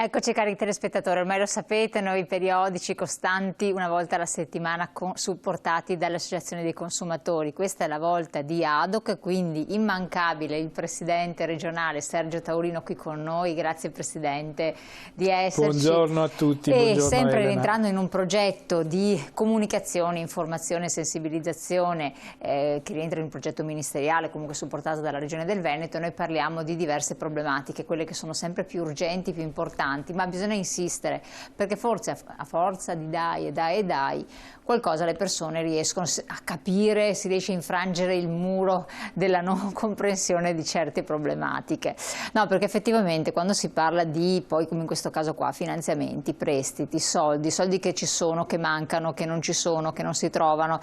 Eccoci cari telespettatori, ormai lo sapete, noi periodici costanti una volta alla settimana supportati dalle associazioni dei consumatori. Questa è la volta di ADOC, quindi immancabile il presidente regionale Sergio Taurino qui con noi. Grazie Presidente di esserci. Buongiorno a tutti. E buongiorno sempre Elena. rientrando in un progetto di comunicazione, informazione e sensibilizzazione che rientra in un progetto ministeriale comunque supportato dalla Regione del Veneto, noi parliamo di diverse problematiche, quelle che sono sempre più urgenti, più importanti, ma bisogna insistere perché forse a forza di dai qualcosa le persone riescono a capire, si riesce a infrangere il muro della non comprensione di certe problematiche. No, perché effettivamente quando si parla di, poi come in questo caso qua, finanziamenti, prestiti, soldi che ci sono, che mancano, che non ci sono, che non si trovano,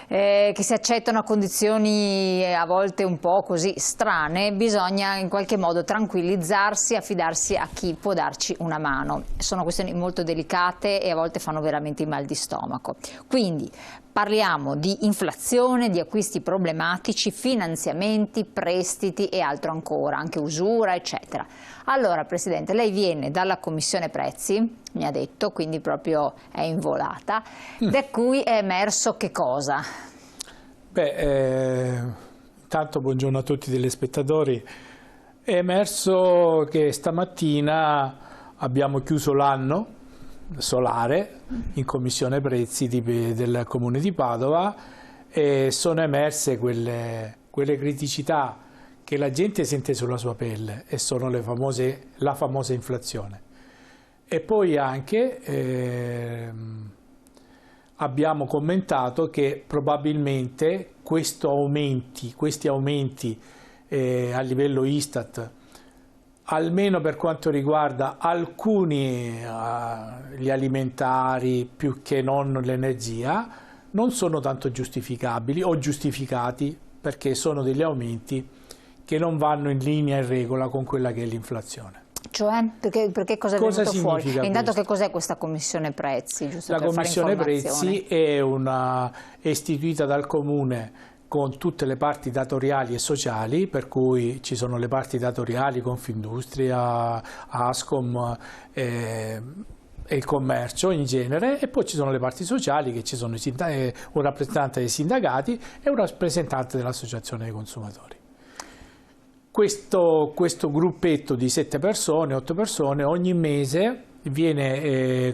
che si accettano a condizioni a volte un po' così strane, bisogna in qualche modo tranquillizzarsi, affidarsi a chi può darci una mano. Sono questioni molto delicate e a volte fanno veramente il mal di stomaco. Quindi parliamo di inflazione, di acquisti problematici, finanziamenti, prestiti e altro ancora, anche usura, eccetera. Allora Presidente, lei viene dalla Commissione Prezzi, mi ha detto, quindi proprio è in volata, da cui è emerso che cosa? Intanto buongiorno a tutti i telespettatori. È emerso che stamattina abbiamo chiuso l'anno solare in Commissione Prezzi del Comune di Padova e sono emerse quelle criticità che la gente sente sulla sua pelle e sono la famosa inflazione. E poi anche abbiamo commentato che probabilmente questi aumenti a livello Istat, almeno per quanto riguarda alcuni gli alimentari più che non l'energia, non sono tanto giustificabili o giustificati perché sono degli aumenti che non vanno in linea in regola con quella che è l'inflazione. Cioè, perché cosa è venuto fuori? E intanto questo? Che cos'è questa Commissione Prezzi? Giusto La per Commissione fare Prezzi è istituita dal Comune con tutte le parti datoriali e sociali, per cui ci sono le parti datoriali, Confindustria, Ascom e il commercio in genere, e poi ci sono le parti sociali che ci sono un rappresentante dei sindacati e un rappresentante dell'associazione dei consumatori. Questo gruppetto di 7 persone, 8 persone, ogni mese viene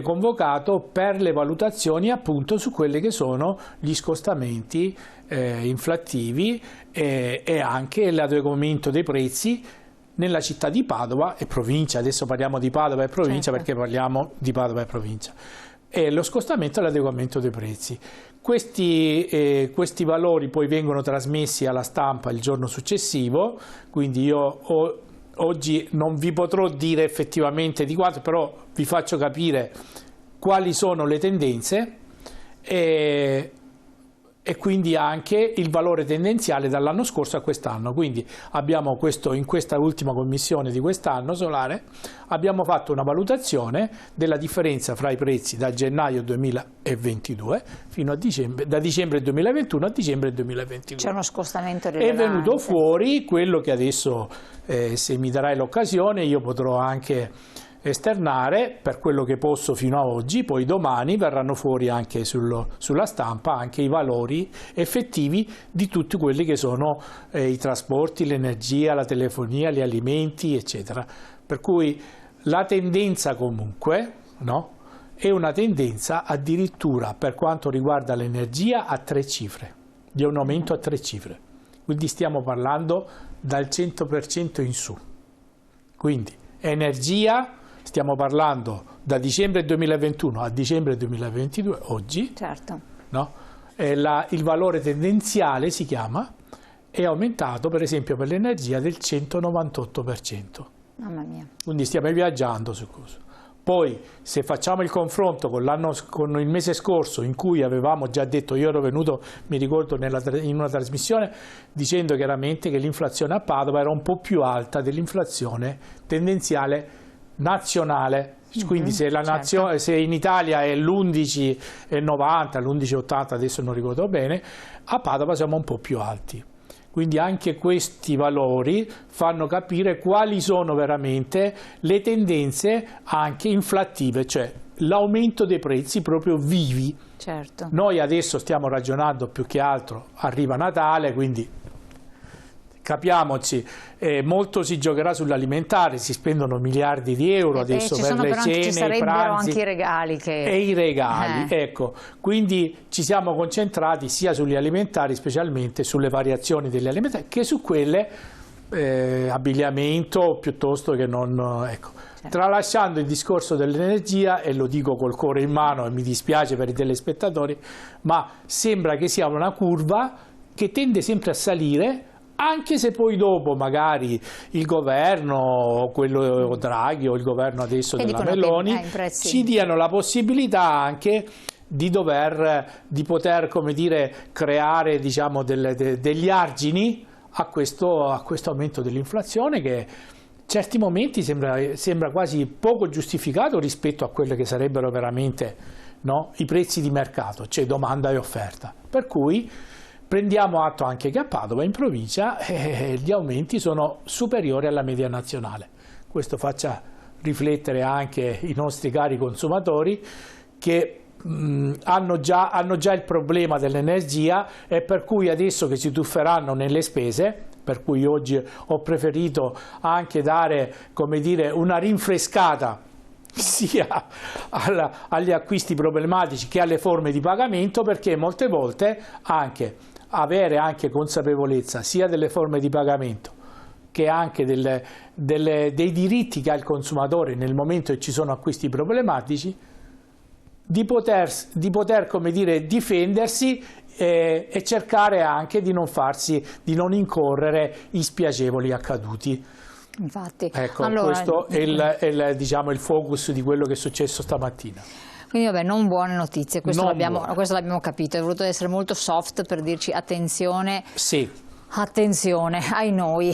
convocato per le valutazioni appunto su quelli che sono gli scostamenti inflattivi e anche l'adeguamento dei prezzi nella città di Padova e provincia. Adesso parliamo di Padova e provincia, certo, perché parliamo di Padova e provincia. E lo scostamento e l'adeguamento dei prezzi. Questi valori poi vengono trasmessi alla stampa il giorno successivo, quindi io oggi non vi potrò dire effettivamente di quanto, però vi faccio capire quali sono le tendenze e quindi anche il valore tendenziale dall'anno scorso a quest'anno. Quindi abbiamo in questa ultima commissione di quest'anno solare abbiamo fatto una valutazione della differenza fra i prezzi da gennaio 2022 fino a da dicembre 2021 a dicembre 2022. C'è uno scostamento rilevante. È venuto fuori quello che adesso, se mi darai l'occasione, io potrò anche esternare per quello che posso fino a oggi. Poi domani verranno fuori anche sulla stampa anche i valori effettivi di tutti quelli che sono i trasporti, l'energia, la telefonia, gli alimenti, eccetera. Per cui la tendenza comunque, no, è una tendenza addirittura per quanto riguarda l'energia a 3 cifre, di un aumento a 3 cifre. Quindi stiamo parlando dal 100% in su. Quindi energia, stiamo parlando da dicembre 2021 a dicembre 2022, oggi, certo, no? Il valore tendenziale si chiama, è aumentato per esempio per l'energia del 198%. Mamma mia. Quindi stiamo viaggiando su questo. Poi se facciamo il confronto con il mese scorso, in cui avevamo già detto, io ero venuto, mi ricordo, in una trasmissione dicendo chiaramente che l'inflazione a Padova era un po' più alta dell'inflazione tendenziale nazionale. Quindi se in Italia è l'11,90, l'11,80, adesso non ricordo bene, a Padova siamo un po' più alti. Quindi anche questi valori fanno capire quali sono veramente le tendenze anche inflattive, cioè l'aumento dei prezzi proprio vivi. Certo. Noi adesso stiamo ragionando più che altro, arriva Natale, quindi capiamoci, molto si giocherà sull'alimentare, si spendono miliardi di euro adesso per le cene, ci sarebbero i pranzi anche i regali e i regali, ecco, quindi ci siamo concentrati sia sugli alimentari, specialmente sulle variazioni degli alimentari, che su quelle abbigliamento piuttosto che non, ecco. Tralasciando il discorso dell'energia, e lo dico col cuore in mano e mi dispiace per i telespettatori, ma sembra che sia una curva che tende sempre a salire, anche se poi dopo magari il governo, quello Draghi o il governo adesso della Meloni, ci diano la possibilità anche di poter, come dire, creare, diciamo, degli argini a questo aumento dell'inflazione, che certi momenti sembra quasi poco giustificato rispetto a quelli che sarebbero veramente, no, i prezzi di mercato, cioè domanda e offerta. Per cui prendiamo atto anche che a Padova, in provincia, gli aumenti sono superiori alla media nazionale. Questo faccia riflettere anche i nostri cari consumatori, che hanno già il problema dell'energia, e per cui adesso che si tufferanno nelle spese, per cui oggi ho preferito anche dare, come dire, una rinfrescata sia agli acquisti problematici che alle forme di pagamento, perché molte volte avere anche consapevolezza sia delle forme di pagamento che anche dei diritti che ha il consumatore nel momento che ci sono acquisti problematici, di poter come dire, difendersi e cercare anche di non incorrere in spiacevoli accaduti. Infatti, ecco, allora, questo è diciamo, il focus di quello che è successo stamattina. Quindi vabbè, non buone notizie, questo l'abbiamo capito, hai voluto essere molto soft per dirci attenzione. Sì. Attenzione ai noi.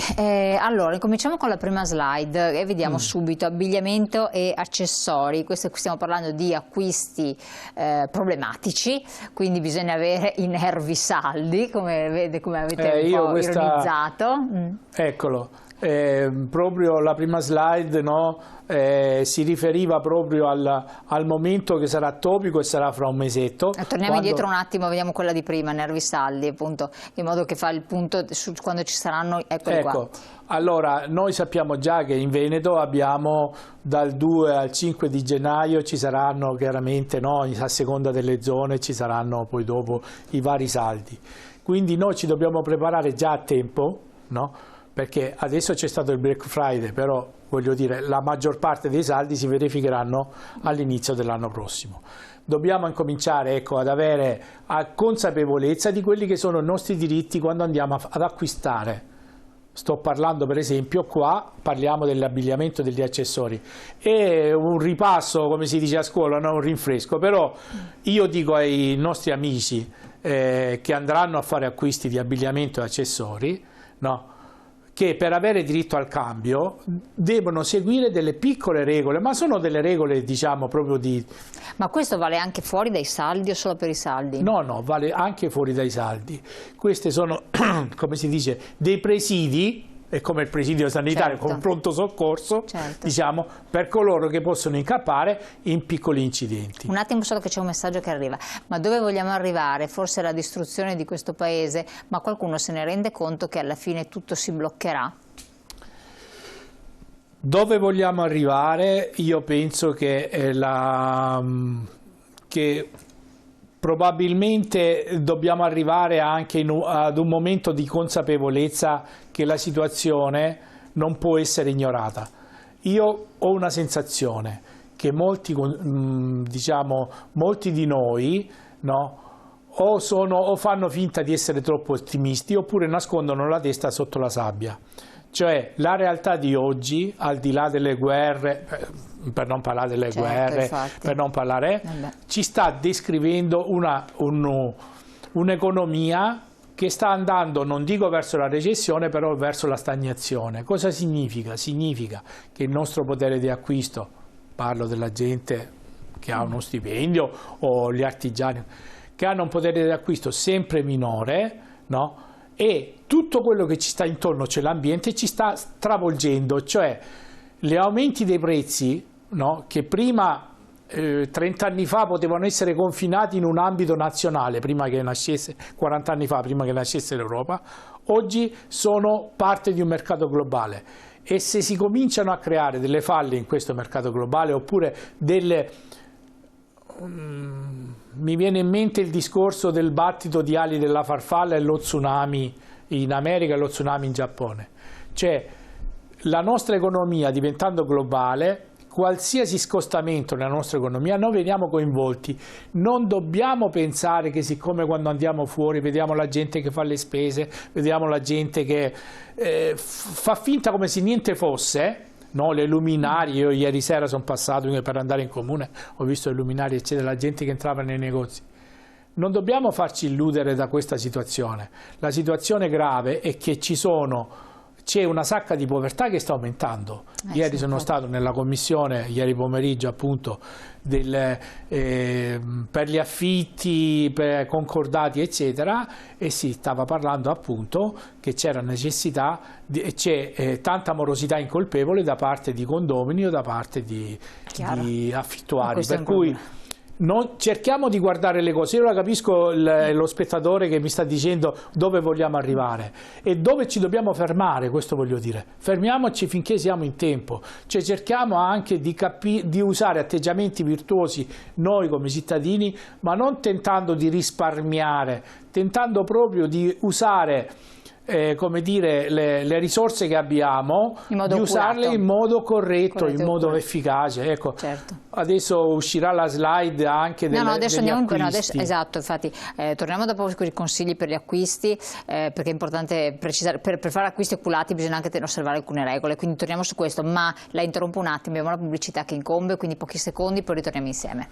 Allora, cominciamo con la prima slide e vediamo subito abbigliamento e accessori. Stiamo parlando di acquisti problematici, quindi bisogna avere i nervi saldi, come avete un po' ironizzato. Eccolo. Proprio la prima slide, no, si riferiva proprio al momento che sarà topico e sarà fra un mesetto. Torniamo indietro un attimo, vediamo quella di prima, nervi saldi, appunto, in modo che fa il punto su quando ci saranno, eccoli qua. Allora, noi sappiamo già che in Veneto abbiamo dal 2 al 5 di gennaio ci saranno chiaramente, no, a seconda delle zone, ci saranno poi dopo i vari saldi. Quindi noi ci dobbiamo preparare già a tempo, no? Perché adesso c'è stato il Black Friday, però voglio dire, la maggior parte dei saldi si verificheranno all'inizio dell'anno prossimo. Dobbiamo incominciare, ecco, ad avere consapevolezza di quelli che sono i nostri diritti quando andiamo ad acquistare. Sto parlando, per esempio, qua parliamo dell'abbigliamento e degli accessori. È un ripasso, come si dice a scuola, non un rinfresco, però io dico ai nostri amici che andranno a fare acquisti di abbigliamento e accessori, no, che per avere diritto al cambio devono seguire delle piccole regole, ma sono delle regole, diciamo, proprio di... Ma questo vale anche fuori dai saldi o solo per i saldi? No, vale anche fuori dai saldi. Queste sono, come si dice, dei presidi, è come il presidio sanitario, con pronto soccorso, diciamo, per coloro che possono incappare in piccoli incidenti. Un attimo solo che c'è un messaggio che arriva. Ma dove vogliamo arrivare? Forse la distruzione di questo paese, ma qualcuno se ne rende conto che alla fine tutto si bloccherà? Dove vogliamo arrivare? Io penso che probabilmente dobbiamo arrivare anche ad un momento di consapevolezza che la situazione non può essere ignorata. Io ho una sensazione che molti di noi, no, o fanno finta di essere troppo ottimisti oppure nascondono la testa sotto la sabbia. Cioè la realtà di oggi, al di là delle guerre, per non parlare delle guerre, per non parlare, ci sta descrivendo un'economia che sta andando, non dico verso la recessione, però verso la stagnazione. Cosa significa? Significa che il nostro potere di acquisto, parlo della gente che ha uno stipendio o gli artigiani, che hanno un potere di acquisto sempre minore, no? e tutto quello che ci sta intorno, cioè l'ambiente, ci sta stravolgendo, cioè gli aumenti dei prezzi, no, che prima 30 anni fa potevano essere confinati in un ambito nazionale, prima che nascesse, 40 anni fa, prima che nascesse l'Europa, oggi sono parte di un mercato globale. E se si cominciano a creare delle falle in questo mercato globale, oppure delle... mi viene in mente il discorso del battito di ali della farfalla e lo tsunami in America e lo tsunami in Giappone. Cioè, la nostra economia diventando globale, qualsiasi scostamento nella nostra economia noi veniamo coinvolti. Non dobbiamo pensare che siccome quando andiamo fuori vediamo la gente che fa le spese, vediamo la gente che fa finta come se niente fosse, no? Le luminarie, io ieri sera sono passato per andare in comune, ho visto le luminarie eccetera, la gente che entrava nei negozi. Non dobbiamo farci illudere da questa situazione. La situazione grave è che c'è una sacca di povertà che sta aumentando. Ieri sono stato nella commissione, ieri pomeriggio appunto, per gli affitti concordati eccetera, e si stava parlando appunto che c'era necessità, c'è tanta morosità incolpevole da parte di condomini o da parte di affittuari, per cui cerchiamo di guardare le cose. Io la capisco lo spettatore che mi sta dicendo dove vogliamo arrivare e dove ci dobbiamo fermare, questo voglio dire. Fermiamoci finché siamo in tempo, cioè cerchiamo anche di usare atteggiamenti virtuosi noi come cittadini, ma non tentando di risparmiare, tentando proprio di usare come dire, le risorse che abbiamo, di usarle in modo corretto, in modo efficace. Ecco, certo. Adesso uscirà la slide anche adesso andiamo esatto, infatti torniamo dopo con i consigli per gli acquisti, perché è importante precisare, per fare acquisti oculati bisogna anche osservare alcune regole, quindi torniamo su questo, ma la interrompo un attimo, abbiamo la pubblicità che incombe, quindi pochi secondi, poi ritorniamo insieme.